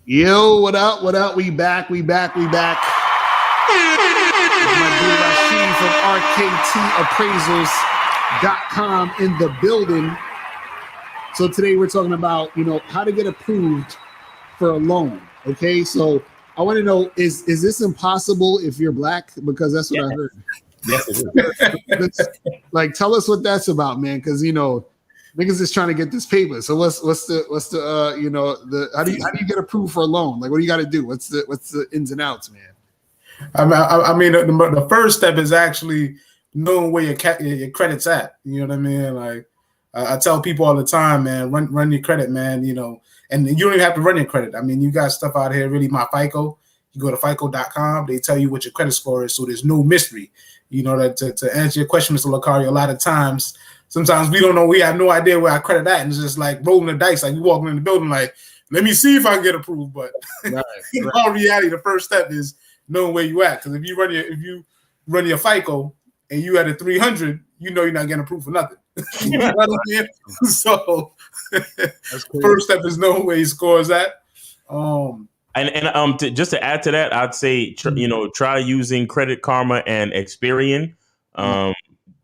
Yo, what up? What up? We back. It's my dude Rashid from RKTappraisals.com in the building. So today we're talking about, how to get approved for a loan. Okay, so I want to know, is this impossible if you're black? Because that's what I heard. Yes, it is. Like, tell us what that's about, man. Because niggas is trying to get this paper. So what's the how do you get approved for a loan? Like, what do you got to do? What's the ins and outs, man? I mean, the first step is actually knowing where your credit's at. You know what I mean? Like, I tell people all the time, man, run your credit, man. And you don't even have to run your credit. I mean, you got stuff out here. Really, my FICO. You go to FICO.com. They tell you what your credit score is, so there's no mystery. To answer your question, Mr. Lacari, a lot of times, sometimes we don't know. We have no idea where our credit at, and it's just like rolling the dice. Like, you walking in the building, like, let me see if I can get approved. But in all reality, the first step is knowing where you at. Because if you run your FICO and you at a 300, you're not getting approved for nothing. You know what I mean? So first step is knowing where your score is at. Just to add to that, I'd say try using Credit Karma and Experian.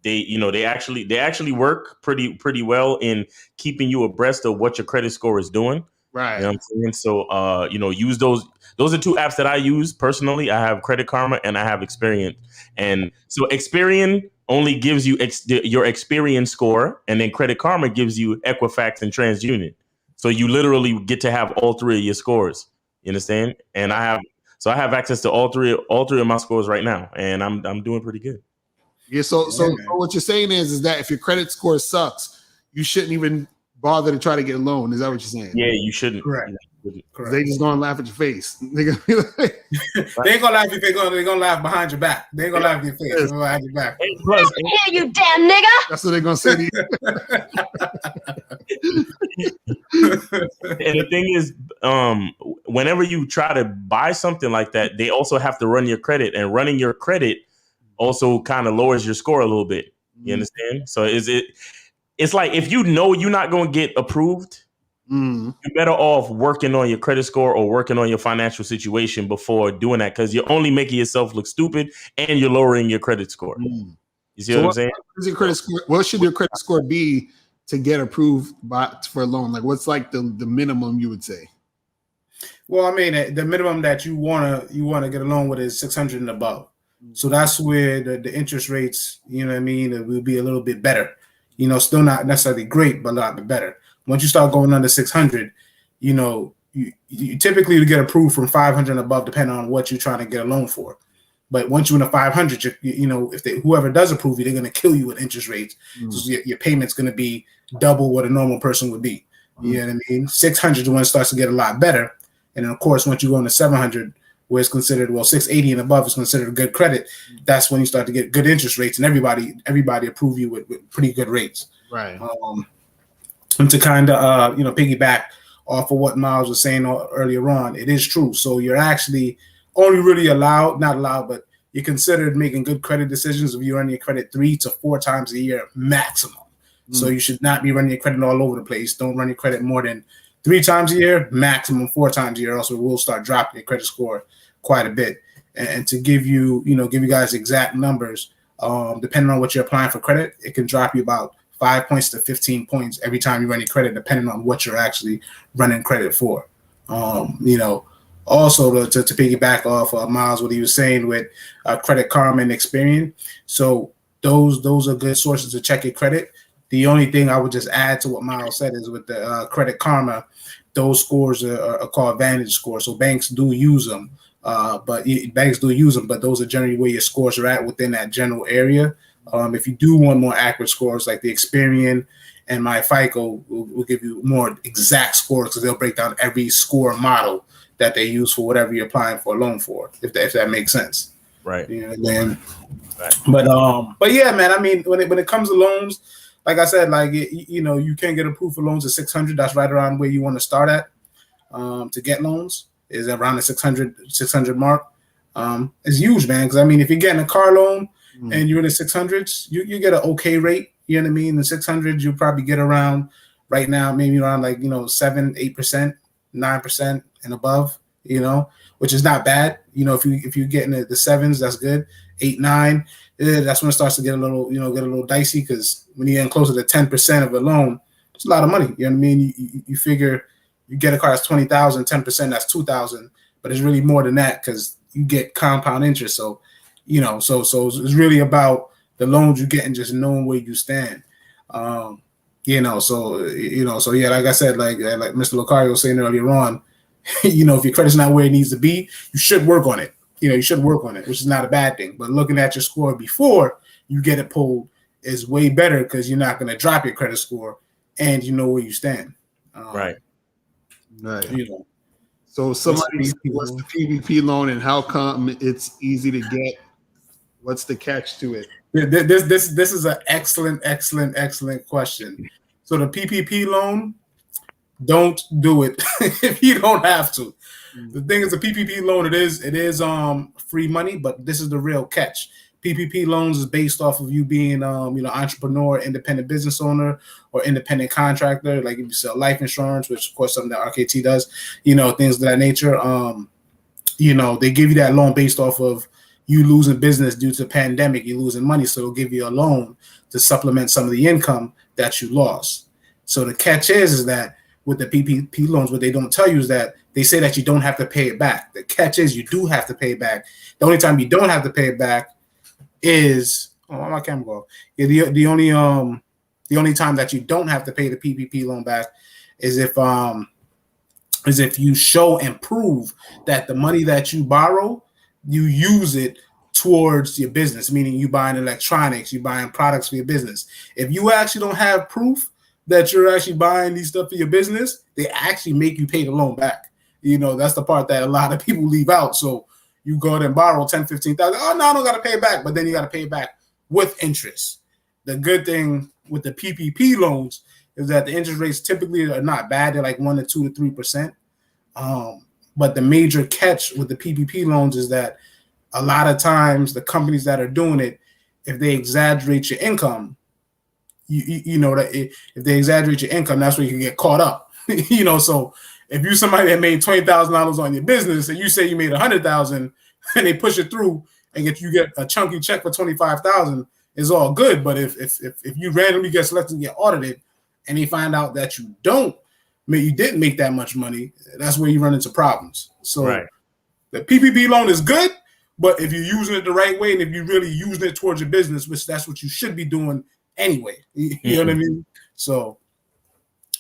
They actually work pretty well in keeping you abreast of what your credit score is doing. Right. You know what I'm saying? So use those. Those are two apps that I use personally. I have Credit Karma and I have Experian. And so Experian only gives you your Experian score, and then Credit Karma gives you Equifax and TransUnion. So you literally get to have all three of your scores. You understand? And I have access to all three of my scores right now, and I'm doing pretty good. Yeah. So what you're saying is that if your credit score sucks, you shouldn't even bother to try to get a loan. Is that what you're saying? Yeah, you shouldn't. Correct. Correct. They just gonna laugh at your face. They gonna be like, they ain't gonna laugh if they're gonna laugh behind your back. They ain't gonna laugh at your face. They're gonna laugh at your back. I hear you, damn nigga. That's what they're gonna say to you. And the thing is, whenever you try to buy something like that, they also have to run your credit, and running your credit also kind of lowers your score a little bit. You understand? So it's like, if you're not going to get approved, you're better off working on your credit score or working on your financial situation before doing that, because you're only making yourself look stupid and you're lowering your credit score. You see what I'm saying? What should your credit score be to get approved for a loan? Like, what's like the minimum you would say? Well, I mean, the minimum that you wanna get a loan with is 600 and above. So that's where the interest rates, you know what I mean, it will be a little bit better. Still not necessarily great, but a lot better. Once you start going under 600, you typically get approved from 500 and above, depending on what you're trying to get a loan for. But once you're in the 500, if whoever does approve you, they're going to kill you with interest rates. So your payment's going to be double what a normal person would be. You know what I mean? 600 is when it starts to get a lot better. And then, of course, once you go into 700, where it's considered, 680 and above is considered good credit, that's when you start to get good interest rates, and everybody approve you with pretty good rates. Right. And to kind of piggyback off of what Miles was saying earlier on, it is true. So you're actually only really but you're considered making good credit decisions if you run your credit 3 to 4 times a year maximum. So you should not be running your credit all over the place. Don't run your credit more than 3 times a year, maximum 4 times a year. Also, it will start dropping your credit score quite a bit. And to give you guys exact numbers, depending on what you're applying for credit, it can drop you about 5 points to 15 points every time you run your credit, depending on what you're actually running credit for. Also to piggyback off Miles, what he was saying with Credit Karma and Experian. So those are good sources to check your credit. The only thing I would just add to what Miles said is with the Credit Karma, those scores are called Vantage scores. So banks do use them, but those are generally where your scores are at within that general area. If you do want more accurate scores, like the Experian and my FICO will give you more exact scores, because they'll break down every score model that they use for whatever you're applying for a loan for, if that makes sense. Right. Right. But yeah, man, I mean, when it comes to loans, like I said, you can get approved for loans at 600. That's right around where you want to start at to get loans, is around the 600 mark. It's huge, man, because I mean, if you're getting a car loan and you're in the 600s, you get an okay rate. You know what I mean? The 600s, you probably get around right now, maybe around 7-8%. 9% and above, which is not bad. If you get in the sevens, that's good. 8, 9, that's when it starts to get a little, get a little dicey, because when you're getting closer to 10% of a loan, it's a lot of money. You know what I mean? You figure you get a car that's 20,000, 10%, that's 2,000, but it's really more than that because you get compound interest. So, so it's really about the loans you get and just knowing where you stand. So yeah, like I said, like Mr. Locario was saying earlier on, if your credit's not where it needs to be, you should work on it. You should work on it, which is not a bad thing. But looking at your score before you get it pulled is way better, because you're not going to drop your credit score and you know where you stand. Right. So somebody, what's the PPP loan and how come it's easy to get? What's the catch to it? This is an excellent question. So the PPP loan, don't do it if you don't have to. The thing is, the PPP loan, it is free money, but this is the real catch. PPP loans is based off of you being entrepreneur, independent business owner, or independent contractor. Like if you sell life insurance, which of course something that RKT does, things of that nature. They give you that loan based off of you losing business due to the pandemic, you losing money, so they'll give you a loan to supplement some of the income that you lost. So the catch is that with the PPP loans, what they don't tell you is that they say that you don't have to pay it back. The catch is you do have to pay it back. The only time you don't have to pay it back is my camera go off. Yeah, the only time that you don't have to pay the PPP loan back is if you show and prove that the money that you borrow, you use it towards your business, meaning you buying electronics, you buying products for your business. If you actually don't have proof that you're actually buying these stuff for your business, they actually make you pay the loan back. That's the part that a lot of people leave out. So you go ahead and borrow 10, 15,000. Oh, no, I don't got to pay it back. But then you got to pay it back with interest. The good thing with the PPP loans is that the interest rates typically are not bad. They're like 1 to 2 to 3%. But the major catch with the PPP loans is that a lot of times the companies that are doing it, if they exaggerate your income, if they exaggerate your income, that's where you can get caught up. So if you're somebody that made $20,000 on your business and you say you made $100,000 and they push it through and you get a chunky check for $25,000, it's all good. But if you randomly get selected and get audited and they find out that you didn't make that much money, that's where you run into problems. So The PPP loan is good, but if you're using it the right way and if you're really using it towards your business, which that's what you should be doing anyway, you know what I mean? So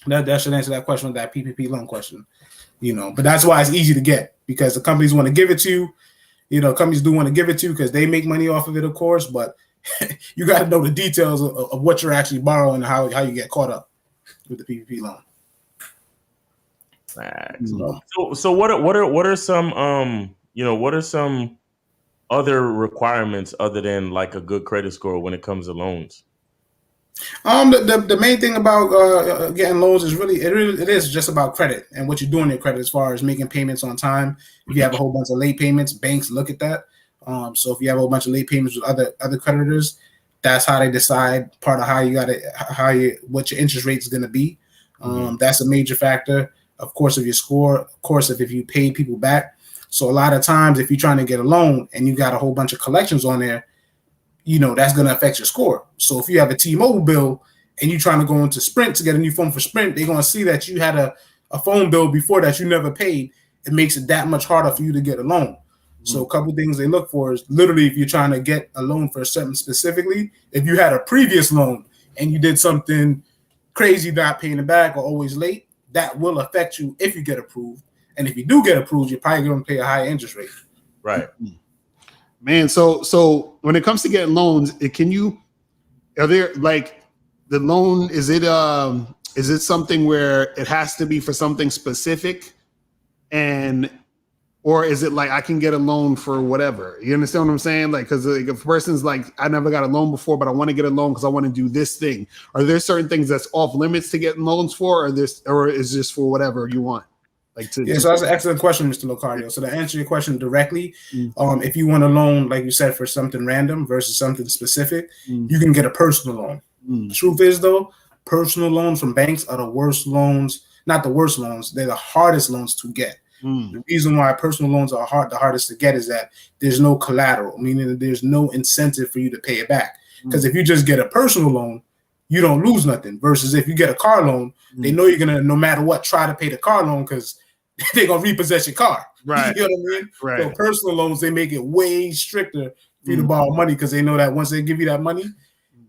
that should answer that question with that PPP loan question, But that's why it's easy to get, because the companies want to give it to you. Companies do want to give it to you because they make money off of it, of course. But you got to know the details of what you're actually borrowing and how you get caught up with the PPP loan. So what are some what are some other requirements other than like a good credit score when it comes to loans? The main thing about getting loans is it is just about credit and what you're doing in your credit as far as making payments on time. If you have a whole bunch of late payments, banks look at that. So if you have a whole bunch of late payments with other creditors, that's how they decide part of what your interest rate is going to be. That's a major factor. Of course, of your score. Of course, if you pay people back. So a lot of times, if you're trying to get a loan and you got a whole bunch of collections on there, that's going to affect your score. So if you have a T-Mobile bill and you're trying to go into Sprint to get a new phone for Sprint, they're going to see that you had a phone bill before that you never paid. It makes it that much harder for you to get a loan. So a couple things they look for is literally if you're trying to get a loan for something specifically, if you had a previous loan and you did something crazy, not paying it back or always late, that will affect you if you get approved. And if you do get approved, you're probably going to pay a higher interest rate. Right. Man, so when it comes to getting loans, are there like the loan, is it something where it has to be for something specific, or is it like I can get a loan for whatever? You understand what I'm saying? Like, because if a person's like, I never got a loan before, but I want to get a loan because I want to do this thing. Are there certain things that's off limits to getting loans for, or is this for whatever you want? So that's an excellent question, Mr. Locario. So to answer your question directly, if you want a loan, like you said, for something random versus something specific, you can get a personal loan. The truth is, though, personal loans from banks are the worst loans not the worst loans. They're the hardest loans to get. The reason why personal loans are the hardest to get is that there's no collateral, meaning that there's no incentive for you to pay it back. Because if you just get a personal loan, you don't lose nothing. Versus if you get a car loan, they know you're gonna, no matter what, try to pay the car loan because they're gonna repossess your car. Right. You know what I mean? Right. So personal loans, they make it way stricter for you to borrow money because they know that once they give you that money,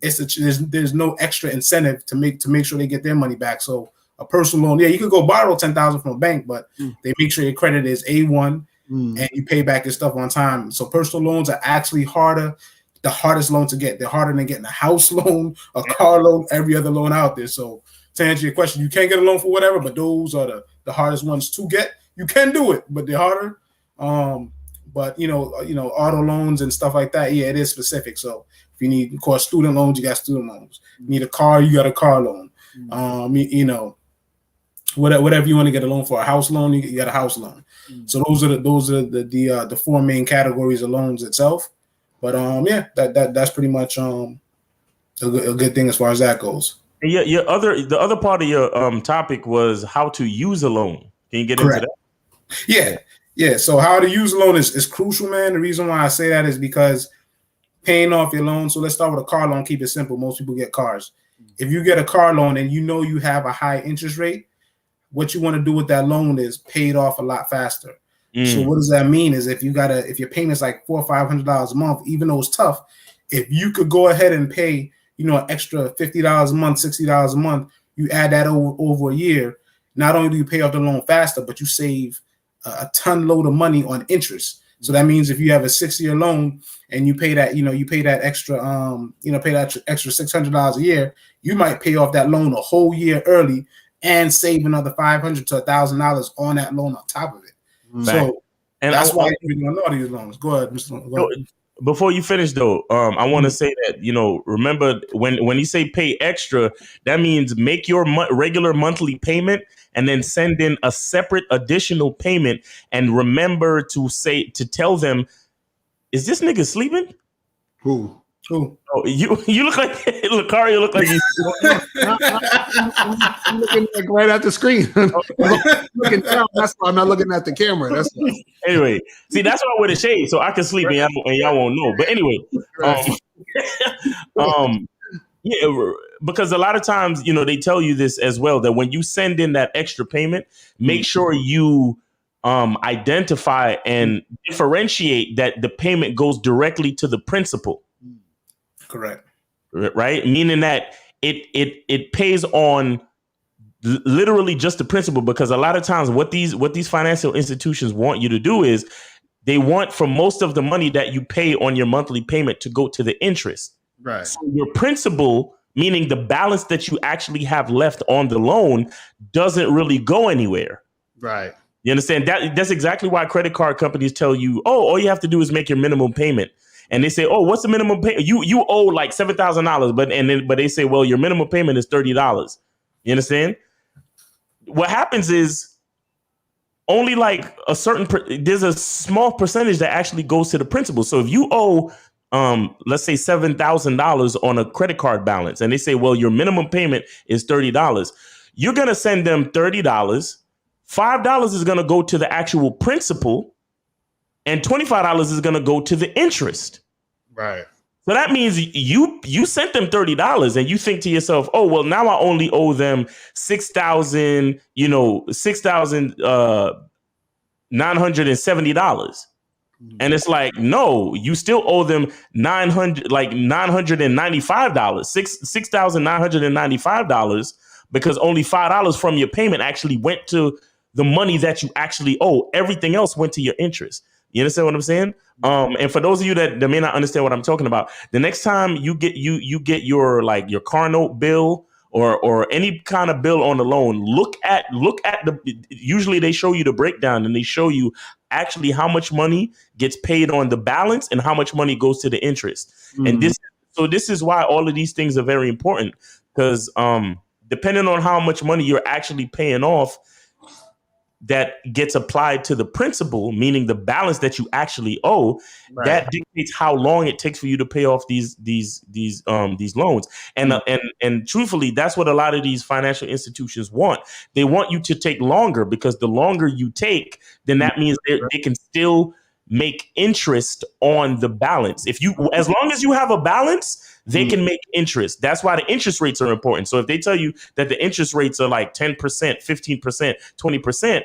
there's no extra incentive to make sure they get their money back. So a personal loan, yeah, you could go borrow $10,000 from a bank, but they make sure your credit is A1 and you pay back your stuff on time. So personal loans are actually the hardest loan to get. They're harder than getting a house loan, a car loan, every other loan out there. So to answer your question, you can't get a loan for whatever, but those are the hardest ones to get. You can do it, but they're harder. But you know, auto loans and stuff like that, yeah, it is specific. So if you need, of course, student loans, you got student loans. You need a car, you got a car loan. You know, whatever you want to get a loan for, a house loan, you got a house loan. So those are the four main categories of loans itself. But yeah, that's pretty much a good thing as far as that goes. And the other part of your topic was how to use a loan. Can you get into that? Yeah. So how to use a loan is crucial, man. The reason why I say that is because paying off your loan. So let's start with a car loan. Keep it simple. Most people get cars. If you get a car loan and you know you have a high interest rate, what you want to do with that loan is pay it off a lot faster. So what does that mean is if your payment's like $400 or $500 a month, even though it's tough, if you could go ahead and pay, you know, an extra $50 a month, $60 a month, you add that over a year, not only do you pay off the loan faster, but you save a ton load of money on interest. So that means if you have a 6-year loan and you pay that extra $600 a year, you might pay off that loan a whole year early and save another $500 to $1,000 on that loan on top of it. So and that's why you don't know these loans. Go ahead, Mr. Go ahead. Before you finish, though, I want to say that, you know, remember when you say pay extra, that means make your regular monthly payment and then send in a separate additional payment. And remember to tell them, is this nigga sleeping? Who? Oh, you look like Lucario. Look like I'm looking like right at the screen. I'm looking down. That's why I'm not looking at the camera. That's why. Anyway, see, that's why I wear the shade so I can sleep and y'all won't know. But anyway, yeah, because a lot of times, you know, they tell you this as well, that when you send in that extra payment, make sure you identify and differentiate that the payment goes directly to the principal. Correct. Right? Meaning that it pays on literally just the principal, because a lot of times what these financial institutions want you to do is they want for most of the money that you pay on your monthly payment to go to the interest. Right. So your principal, meaning the balance that you actually have left on the loan, doesn't really go anywhere. Right. You understand? That's exactly why credit card companies tell you, oh, all you have to do is make your minimum payment. And they say, oh, what's the minimum payment? You owe like $7,000, but they say, well, your minimum payment is $30. You understand? What happens is only like there's a small percentage that actually goes to the principal. So if you owe, let's say $7,000 on a credit card balance, and they say, well, your minimum payment is $30, you're going to send them $30. $5 is going to go to the actual principal, and $25 is going to go to the interest. Right. So that means you sent them $30 and you think to yourself, oh, well, now I only owe them $6,970. And it's like, no, you still owe them $995, $6,995, because only $5 from your payment actually went to the money that you actually owe. Everything else went to your interest. You understand what I'm saying? And for those of you that may not understand what I'm talking about, the next time you get your car note bill or any kind of bill on the loan, look at usually they show you the breakdown, and they show you actually how much money gets paid on the balance and how much money goes to the interest. Mm-hmm. And this is why all of these things are very important, because depending on how much money you're actually paying off, that gets applied to the principal, meaning the balance that you actually owe, that dictates how long it takes for you to pay off these loans. And truthfully, that's what a lot of these financial institutions want. They want you to take longer, because the longer you take, then that means they can still make interest on the balance. As long as you have a balance, they can make interest. That's why the interest rates are important. So if they tell you that the interest rates are like 10%, 15%, 20%,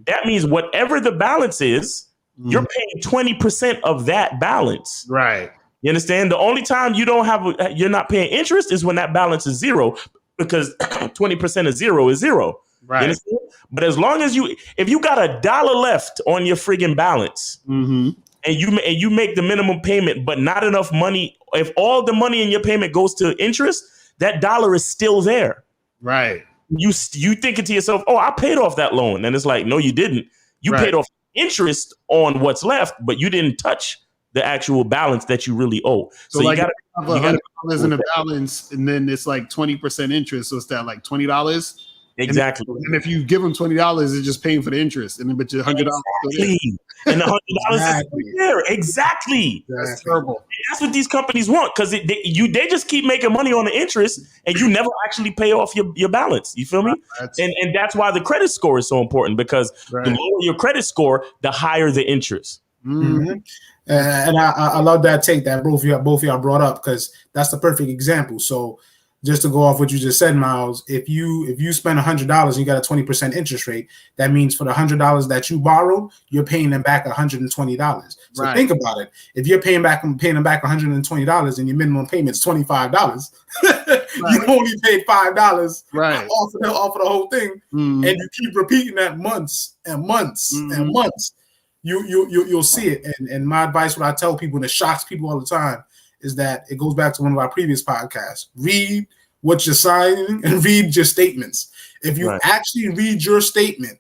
that means whatever the balance is, you're paying 20% of that balance. Right. You understand? The only time you're not paying interest is when that balance is zero, because 20% of zero is zero. Right. You understand? But as long as if you got $1 left on your friggin' balance, and you make the minimum payment, but not enough money, if all the money in your payment goes to interest, that dollar is still there. Right. You thinking to yourself, oh, I paid off that loan. And it's like, no, you didn't. You paid off interest on what's left, but you didn't touch the actual balance that you really owe. So like you have $100 in a balance, and then it's like 20% interest. So it's that like $20. Exactly. And if you give them $20, it's just paying for the interest, and then but your $100. Exactly. And the $100 is there. Exactly. That's terrible. And that's what these companies want, because they just keep making money on the interest, and you never actually pay off your balance. You feel me? And that's why the credit score is so important, because the lower your credit score, the higher the interest. And I love that take that both of y'all brought up, because that's the perfect example. So just to go off what you just said, Miles, if you spend $100 and you got a 20% interest rate, that means for the $100 that you borrowed, you're paying them back $120. So think about it. If you're paying them back $120 and your minimum payment is $25, you only paid $5 off of the whole thing, and you keep repeating that months and months and months. You'll see it. And my advice, what I tell people, and it shocks people all the time, is that it goes back to one of our previous podcasts. Read what you're signing and read your statements. If you actually read your statement,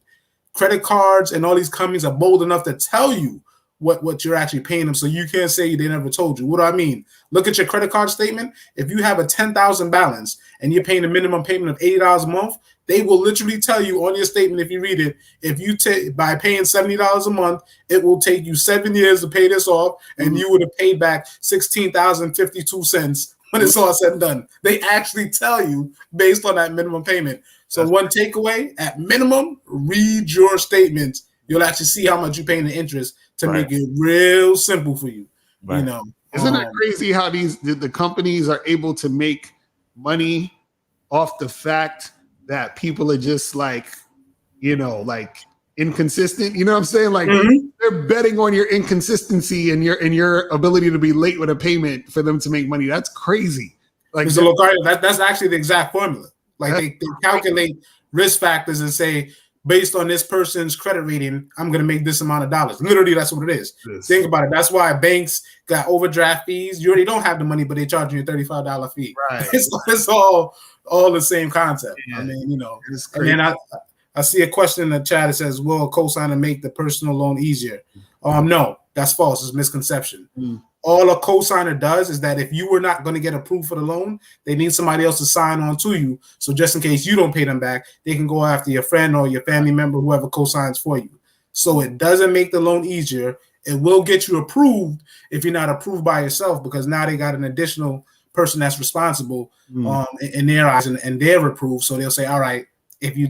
credit cards and all these companies are bold enough to tell you what you're actually paying them. So you can't say they never told you. What do I mean? Look at your credit card statement. If you have a $10,000 balance and you're paying a minimum payment of $80 a month, they will literally tell you on your statement, if you read it, if you by paying $70 a month, it will take you 7 years to pay this off, and you would have paid back $16,052 when it's all said and done. They actually tell you based on that minimum payment. So one takeaway, at minimum, read your statements. You'll actually see how much you're paying the interest to make it real simple for you. You know, isn't it crazy how the companies are able to make money off the fact that people are just like inconsistent? You know what I'm saying? Like they're betting on your inconsistency and your ability to be late with a payment for them to make money. That's crazy. Like that's actually the exact formula. Like they calculate risk factors and say, based on this person's credit rating, I'm going to make this amount of dollars. Literally, that's what it is. Think about it. That's why banks got overdraft fees. You already don't have the money, but they charge you a $35 fee. Right. It's all the same concept. I mean, it's crazy. And then I see a question in the chat that says, will a cosigner make the personal loan easier? No, that's false. It's a misconception. All a cosigner does is that if you were not going to get approved for the loan, they need somebody else to sign on to you. So just in case you don't pay them back, they can go after your friend or your family member, whoever cosigns for you. So it doesn't make the loan easier. It will get you approved if you're not approved by yourself, because now they got an additional person that's responsible in their eyes, and they're approved. So they'll say, all right,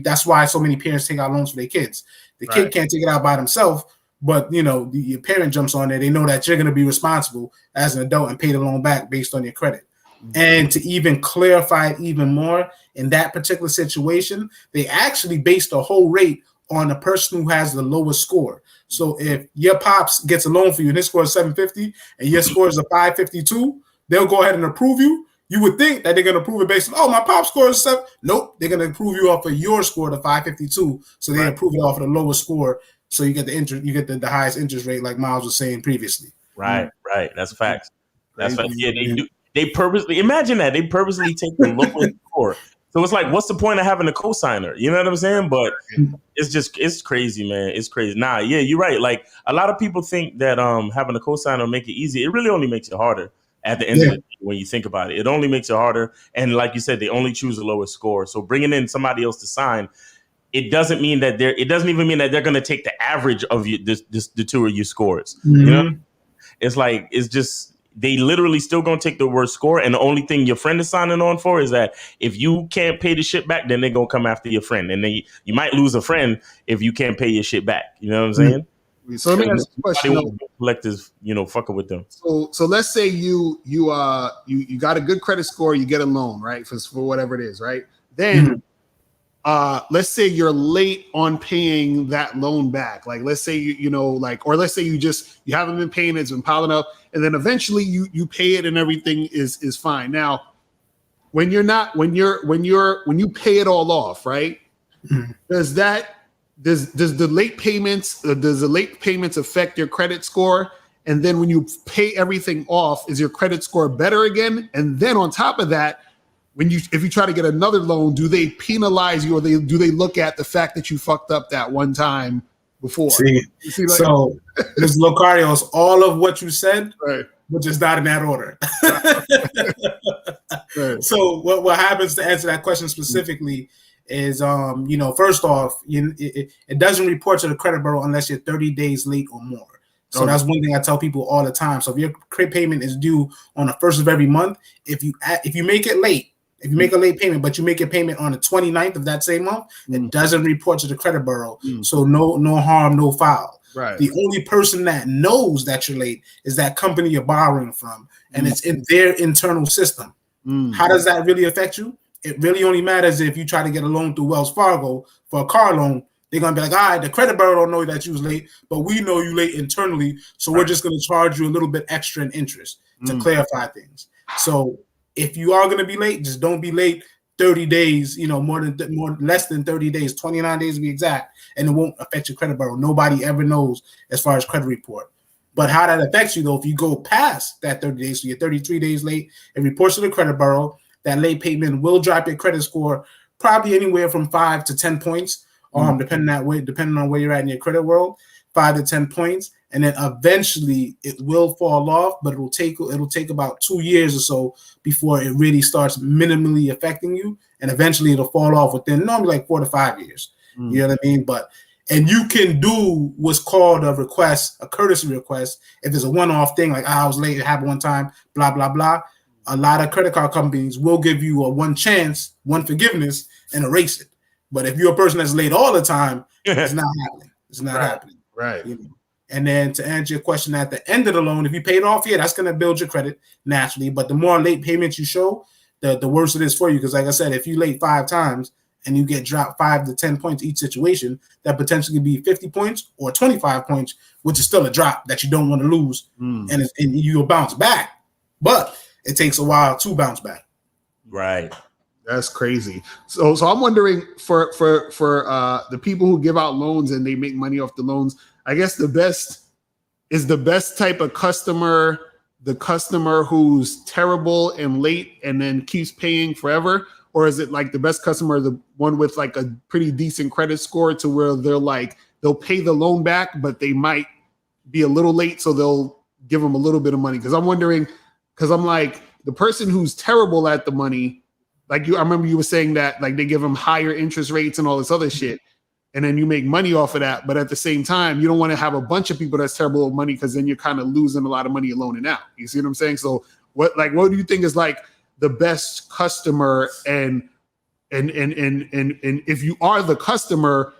that's why so many parents take out loans for their kids. The kid can't take it out by themselves. But, your parent jumps on there. They know that you're going to be responsible as an adult and pay the loan back based on your credit. And to even clarify it even more, in that particular situation, they actually base the whole rate on the person who has the lowest score. So if your pops gets a loan for you and his score is 750 and your score is a 552, they'll go ahead and approve you. You would think that they're going to approve it based on, my pop score is 7. Nope, they're going to approve you off of your score, the 552. So they approve it off of the lowest score. So you get the interest, you get the highest interest rate, like Miles was saying previously. Right. That's facts. That's facts. Yeah, they do. They purposely imagine that they purposely take the lowest score. So it's like, what's the point of having a cosigner? You know what I'm saying? But it's crazy, man. It's crazy. Nah, yeah, you're right. Like a lot of people think that having a cosigner will make it easy. It really only makes it harder at the end of the day when you think about it. It only makes it harder. And like you said, they only choose the lowest score. So bringing in somebody else to sign, it doesn't mean that it doesn't even mean that they're going to take the average of the two of your scores. You know, it's like, it's just, they literally still going to take the worst score. And the only thing your friend is signing on for is that if you can't pay the shit back, then they're going to come after your friend. And then you might lose a friend if you can't pay your shit back. You know what I'm saying? So let me ask you a question. Collectors, fucking with them. So let's say you got a good credit score, you get a loan, right? For whatever it is, right? Then let's say you're late on paying that loan back. Like, let's say or let's say you haven't been paying, it's been piling up, and then eventually you pay it and everything is fine. Now, when you pay it all off, right? Does the late payments affect your credit score? And then when you pay everything off, is your credit score better again? And then on top of that, if you try to get another loan, do they penalize you, or do they look at the fact that you fucked up that one time before? See, so Ms. Locarios, all of what you said, right, but just not in that order. Right. So what happens, to answer that question specifically, is first off, it doesn't report to the credit bureau unless you're 30 days late or more. So that's one thing I tell people all the time. So if your credit payment is due on the 1st of every month, if you make it late, if you make a late payment, but you make a payment on the 29th of that same month, it doesn't report to the credit bureau. So no harm, no foul. Right. The only person that knows that you're late is that company you're borrowing from, and it's in their internal system. How does that really affect you? It really only matters if you try to get a loan through Wells Fargo for a car loan. They're going to be like, all right, the credit bureau don't know that you was late, but we know you late internally, so we're just going to charge you a little bit extra in interest to clarify things. So if you are going to be late, just don't be late 30 days, less than 30 days, 29 days to be exact, and it won't affect your credit bureau. Nobody ever knows as far as credit report. But how that affects you, though, if you go past that 30 days, so you're 33 days late, it reports to the credit bureau. That late payment will drop your credit score probably anywhere from 5 to 10 points, depending on where you're at in your credit world, 5 to 10 points, and then eventually it will fall off. But it'll take about 2 years or so before it really starts minimally affecting you, and eventually it'll fall off within normally like 4 to 5 years. You know what I mean? And you can do what's called a courtesy request, if it's a one-off thing, like I was late, it happened one time, blah blah blah. A lot of credit card companies will give you a one chance, one forgiveness, and erase it. But if you're a person that's late all the time, it's not happening. It's not happening. Right. And then to answer your question, at the end of the loan, if you paid off, that's going to build your credit naturally. But the more late payments you show, the worse it is for you. Because like I said, if you late 5 times and you get dropped 5 to 10 points each situation, that potentially be 50 points or 25 points, which is still a drop that you don't want to lose. And you'll bounce back. But it takes a while to bounce back. Right. That's crazy. So I'm wondering for the people who give out loans and they make money off the loans, I guess the best type of customer, the customer who's terrible and late and then keeps paying forever, or is it like the best customer, the one with like a pretty decent credit score to where they'll pay the loan back, but they might be a little late, so they'll give them a little bit of money? Because I'm wondering. Because I'm like, the person who's terrible at the money, like I remember you were saying that like they give them higher interest rates and all this other shit, and then you make money off of that. But at the same time, you don't want to have a bunch of people that's terrible at money, because then you're kind of losing a lot of money you're loaning out. You see what I'm saying? So what do you think is like the best customer, and if you are the customer,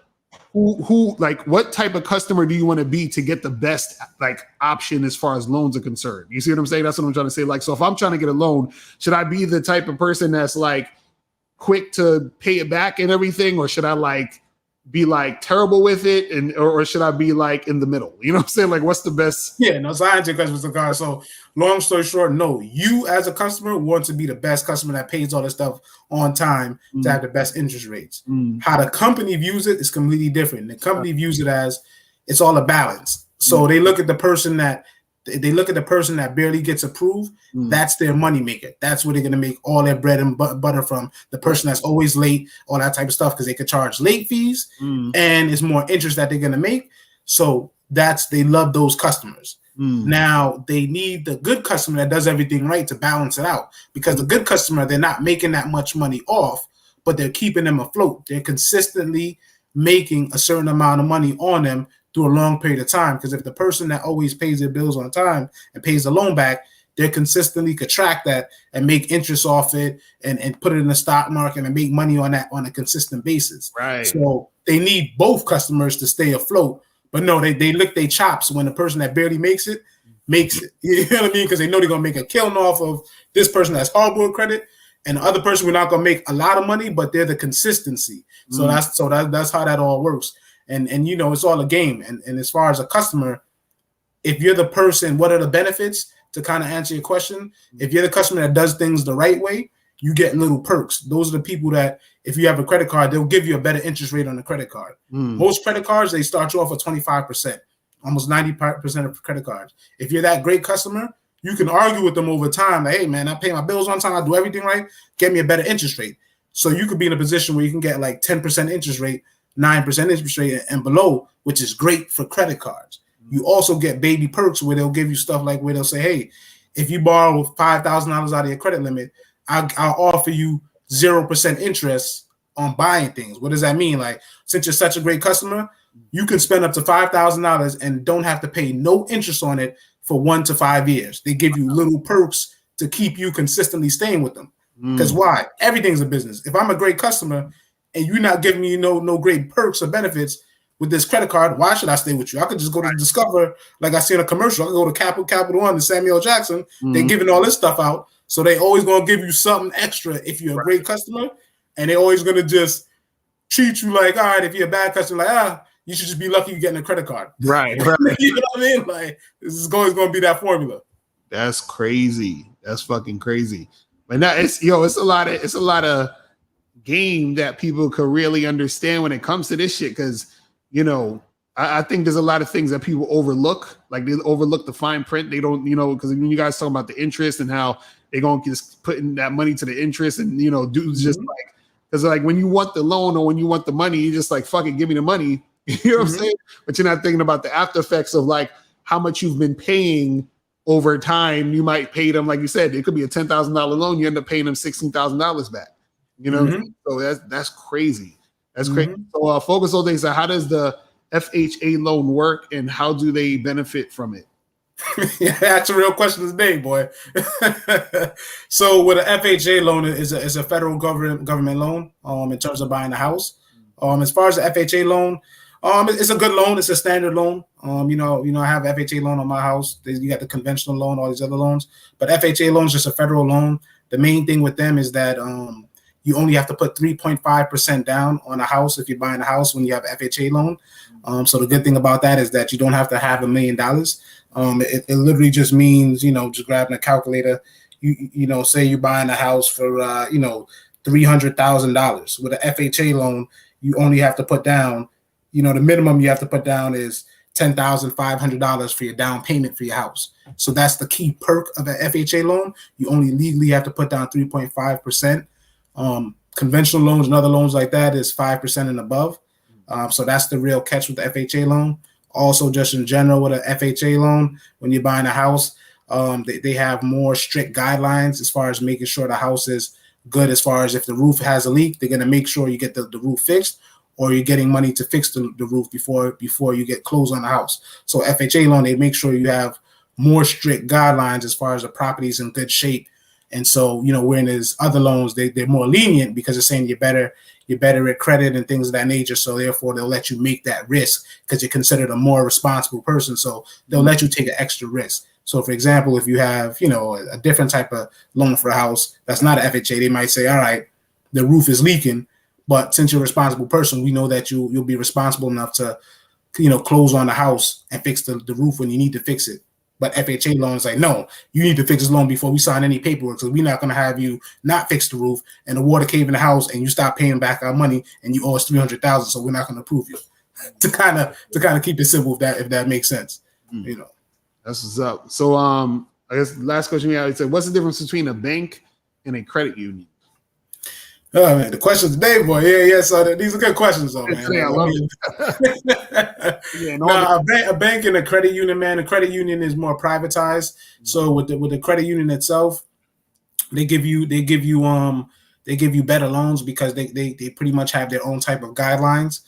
who like what type of customer do you want to be to get the best like option as far as loans are concerned? You see what I'm saying? That's what I'm trying to say. Like, so if I'm trying to get a loan, should I be the type of person that's like quick to pay it back and everything, or should I like be like terrible with it, or should I be like in the middle? You know what I'm saying? Like, what's the best? Yeah, no. So I answer your question, Mr. Carr. So long story short, no. You as a customer want to be the best customer that pays all this stuff on time to have the best interest rates. How the company views it is completely different. The company views it as it's all a balance. So they look at the person that barely gets approved. That's their money maker. That's where they're going to make all their bread and butter from. The person that's always late, all that type of stuff, because they could charge late fees and it's more interest that they're going to make. So they love those customers. Now they need the good customer that does everything right to balance it out, because the good customer, they're not making that much money off, but they're keeping them afloat. They're consistently making a certain amount of money on them through a long period of time. Because if the person that always pays their bills on time and pays the loan back, they consistently could track that and make interest off it and put it in the stock market and make money on that on a consistent basis. Right. So they need both customers to stay afloat. But no, they lick their chops when the person that barely makes it. You know what I mean? Because they know they're gonna make a killing off of this person that's horrible with credit, and the other person we're not gonna make a lot of money, but they're the consistency. So that's how that all works. And you know, it's all a game. And as far as a customer, if you're the person, what are the benefits? To kind of answer your question, if you're the customer that does things the right way, you get little perks. Those are the people that, if you have a credit card, they'll give you a better interest rate on the credit card. Most credit cards, they start you off at 25%, almost 90% of credit cards. If you're that great customer, you can argue with them over time. Like, hey, man, I pay my bills on time. I do everything right. Get me a better interest rate. So you could be in a position where you can get like 10% interest rate, 9% interest rate and below, which is great for credit cards. You also get baby perks where they'll give you stuff like where they'll say, hey, if you borrow $5,000 out of your credit limit, I'll offer you 0% interest on buying things. What does that mean? Like, since you're such a great customer, you can spend up to $5,000 and don't have to pay no interest on it for 1 to 5 years. They give you little perks to keep you consistently staying with them. Because why? Everything's a business. If I'm a great customer and you're not giving me no great perks or benefits with this credit card, why should I stay with you? I could just go to Discover, like I see in a commercial. I could go to Capital One and Samuel Jackson. They're giving all this stuff out. So they always going to give you something extra if you're a great customer. And they're always going to just treat you like, all right, if you're a bad customer, like, you should just be lucky you're getting a credit card. Right. You know what I mean? Like, this is always going to be that formula. That's crazy. That's fucking crazy. But now it's a lot of game that people could really understand when it comes to this shit. Because, you know, I think there's a lot of things that people overlook. Like, they overlook the fine print. They don't, you know, because when you guys talk about the interest and how they're going to just put in that money to the interest, and, you know, dudes just like, because like when you want the loan or when you want the money, you just like, fucking give me the money. You know what I'm saying? But you're not thinking about the after effects of like how much you've been paying over time. You might pay them, like you said, it could be a $10,000 loan. You end up paying them $16,000 back. You know, so that's crazy. That's crazy. So focus all day. So how does the FHA loan work, and how do they benefit from it? Yeah, that's a real question today, boy. So with an FHA loan is a federal government loan in terms of buying a house. As far as the FHA loan, it's a good loan. It's a standard loan. You know, I have FHA loan on my house. You got the conventional loan, all these other loans, but FHA loan is just a federal loan. The main thing with them is that you only have to put 3.5% down on a house if you're buying a house when you have an FHA loan. So the good thing about that is that you don't have to have $1 million. It literally just means, you know, just grabbing a calculator. You know, say you're buying a house for $300,000 with an FHA loan. You only have to put down, you know, the minimum you have to put down is $10,500 for your down payment for your house. So that's the key perk of an FHA loan. You only legally have to put down 3.5%. Conventional loans and other loans like that is 5% and above. So that's the real catch with the FHA loan. Also, just in general with an FHA loan, when you're buying a house, they have more strict guidelines as far as making sure the house is good. As far as if the roof has a leak, they're going to make sure you get the roof fixed, or you're getting money to fix the roof before you get closed on the house. So FHA loan, they make sure you have more strict guidelines as far as the property's in good shape. And so, you know, when there's other loans, they're more lenient because they're saying you're better at credit and things of that nature. So therefore, they'll let you make that risk because you're considered a more responsible person. So they'll let you take an extra risk. So, for example, if you have, you know, a different type of loan for a house that's not an FHA, they might say, all right, the roof is leaking, but since you're a responsible person, we know that you'll be responsible enough to, you know, close on the house and fix the roof when you need to fix it. But FHA loan is like, no, you need to fix this loan before we sign any paperwork, because we're not going to have you not fix the roof and the water cave in the house and you stop paying back our money and you owe us $300,000, so we're not going to approve you. to kind of keep it simple, if that makes sense, you know. That's what's up. So I guess the last question we had, what's the difference between a bank and a credit union? Oh man, the questions today, boy. Yeah. So these are good questions, though, man. Yeah, I love it. A bank and a credit union, man. A credit union is more privatized. So with the credit union itself, they give you they give you better loans because they pretty much have their own type of guidelines.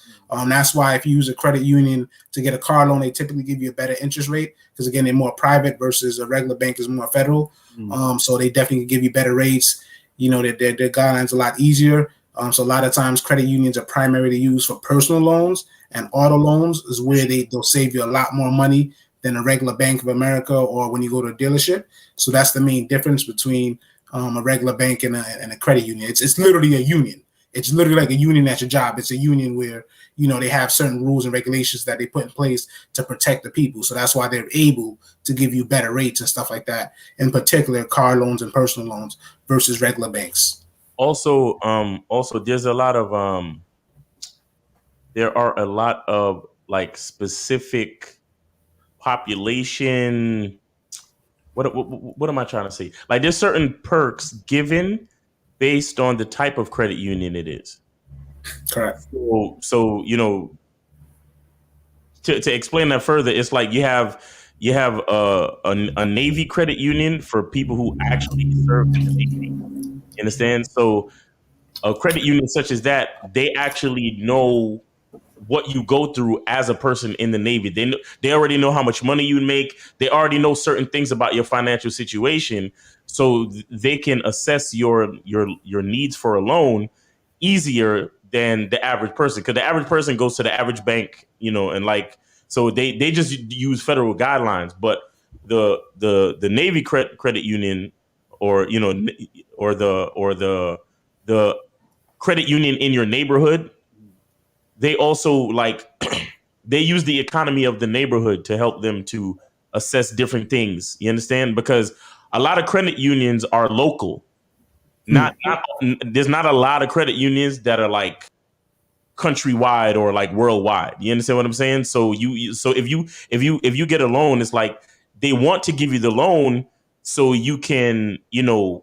That's why if you use a credit union to get a car loan, they typically give you a better interest rate because, again, they're more private versus a regular bank is more federal. So they definitely give you better rates. You know, their guidelines are a lot easier. So a lot of times credit unions are primarily used for personal loans, and auto loans is where they'll save you a lot more money than a regular Bank of America or when you go to a dealership. So that's the main difference between a regular bank and a credit union. It's literally a union. It's literally like a union at your job. It's a union where, you know, they have certain rules and regulations that they put in place to protect the people. So that's why they're able to give you better rates and stuff like that, in particular car loans and personal loans versus regular banks. Also, there's a lot of there are a lot of like specific population. What am I trying to say? Like there's certain perks given based on the type of credit union it is. Correct. So you know, to explain that further, it's like you have a Navy credit union for people who actually serve in the Navy. You understand? So a credit union such as that, they actually know what you go through as a person in the Navy. They already know how much money you make. They already know certain things about your financial situation, so they can assess your needs for a loan easier than the average person. Because the average person goes to the average bank, you know, and like so they just use federal guidelines. But the Navy credit union, or you know, or the credit union in your neighborhood, they also like they use the economy of the neighborhood to help them to assess different things. You understand? Because a lot of credit unions are local. There's not a lot of credit unions that are like countrywide or like worldwide. You understand what I'm saying? So if you get a loan, it's like they want to give you the loan so you can, you know,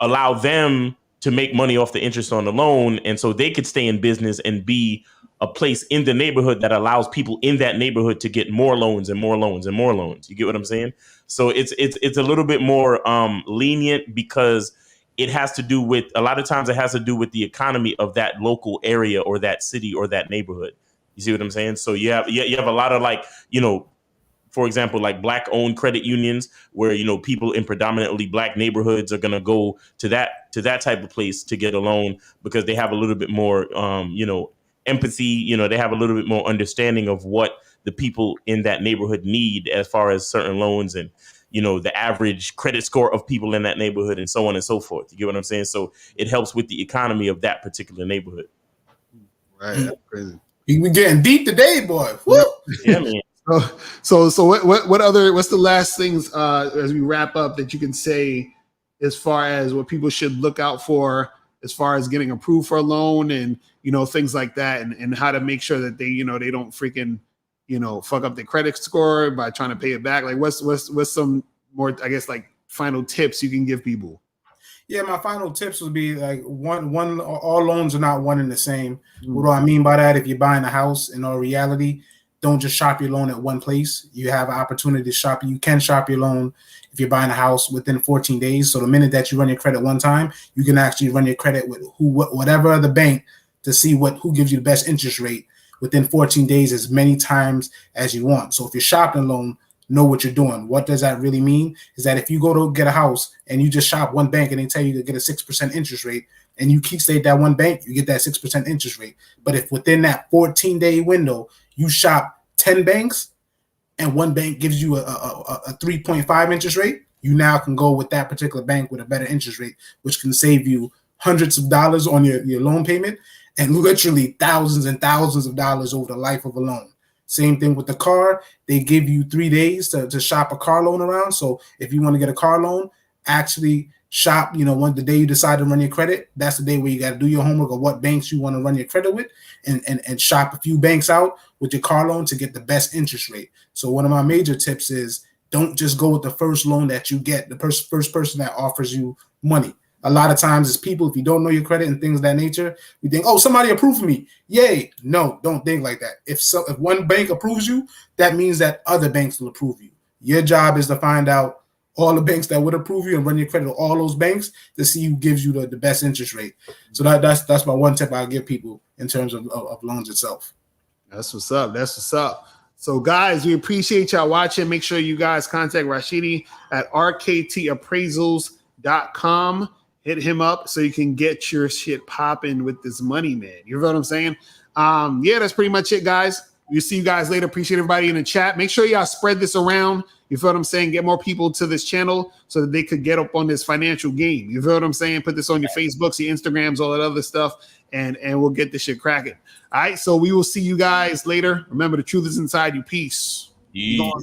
allow them to make money off the interest on the loan, and so they could stay in business and be a place in the neighborhood that allows people in that neighborhood to get more loans and more loans and more loans. You get what I'm saying? So it's a little bit more lenient because it has to do with, a lot of times it has to do with the economy of that local area or that city or that neighborhood. You see what I'm saying? So you have a lot of like, you know, for example, like black owned credit unions where, you know, people in predominantly black neighborhoods are going to go to that type of place to get a loan because they have a little bit more, you know, empathy. You know, they have a little bit more understanding of what the people in that neighborhood need as far as certain loans and, you know, the average credit score of people in that neighborhood and so on and so forth. You get what I'm saying? So it helps with the economy of that particular neighborhood. Right. That's crazy. We getting deep today, boy. Woo! Yeah, man. So what's the last things as we wrap up that you can say as far as what people should look out for as far as getting approved for a loan and, you know, things like that, and how to make sure that they, you know, they don't freaking, you know, fuck up their credit score by trying to pay it back? Like what's some more, I guess, like final tips you can give people? Yeah, my final tips would be like one all loans are not one and the same. What do I mean by that? If you're buying a house, in all reality, don't just shop your loan at one place. You have an opportunity to shop. You can shop your loan if you're buying a house within 14 days. So the minute that you run your credit one time, you can actually run your credit with whatever other bank to see who gives you the best interest rate within 14 days as many times as you want. So if you're shopping a loan, know what you're doing. What does that really mean? Is that if you go to get a house and you just shop one bank and they tell you to get a 6% interest rate and you stay at that one bank, you get that 6% interest rate. But if within that 14-day window, you shop 10 banks and one bank gives you a 3.5 interest rate, you now can go with that particular bank with a better interest rate, which can save you hundreds of dollars on your loan payment and literally thousands and thousands of dollars over the life of a loan. Same thing with the car. They give you 3 days to shop a car loan around. So if you want to get a car loan, actually shop, you know, the day you decide to run your credit, that's the day where you got to do your homework of what banks you want to run your credit with and shop a few banks out with your car loan to get the best interest rate. So one of my major tips is don't just go with the first loan that you get, the first person that offers you money. A lot of times it's people, if you don't know your credit and things of that nature, you think, oh, somebody approved me. Yay. No, don't think like that. If one bank approves you, that means that other banks will approve you. Your job is to find out all the banks that would approve you and run your credit to all those banks to see who gives you the best interest rate. So that's my one tip I give people in terms of loans itself. That's what's up. That's what's up. So, guys, we appreciate y'all watching. Make sure you guys contact Rashidi at rktappraisals.com. Hit him up so you can get your shit popping with this money, man. You know what I'm saying? Yeah, that's pretty much it, guys. We'll see you guys later. Appreciate everybody in the chat. Make sure y'all spread this around. You feel what I'm saying? Get more people to this channel so that they could get up on this financial game. You feel what I'm saying? Put this on your Facebooks, your Instagrams, all that other stuff, and we'll get this shit cracking. All right, so we will see you guys later. Remember, the truth is inside you. Peace. Yeah.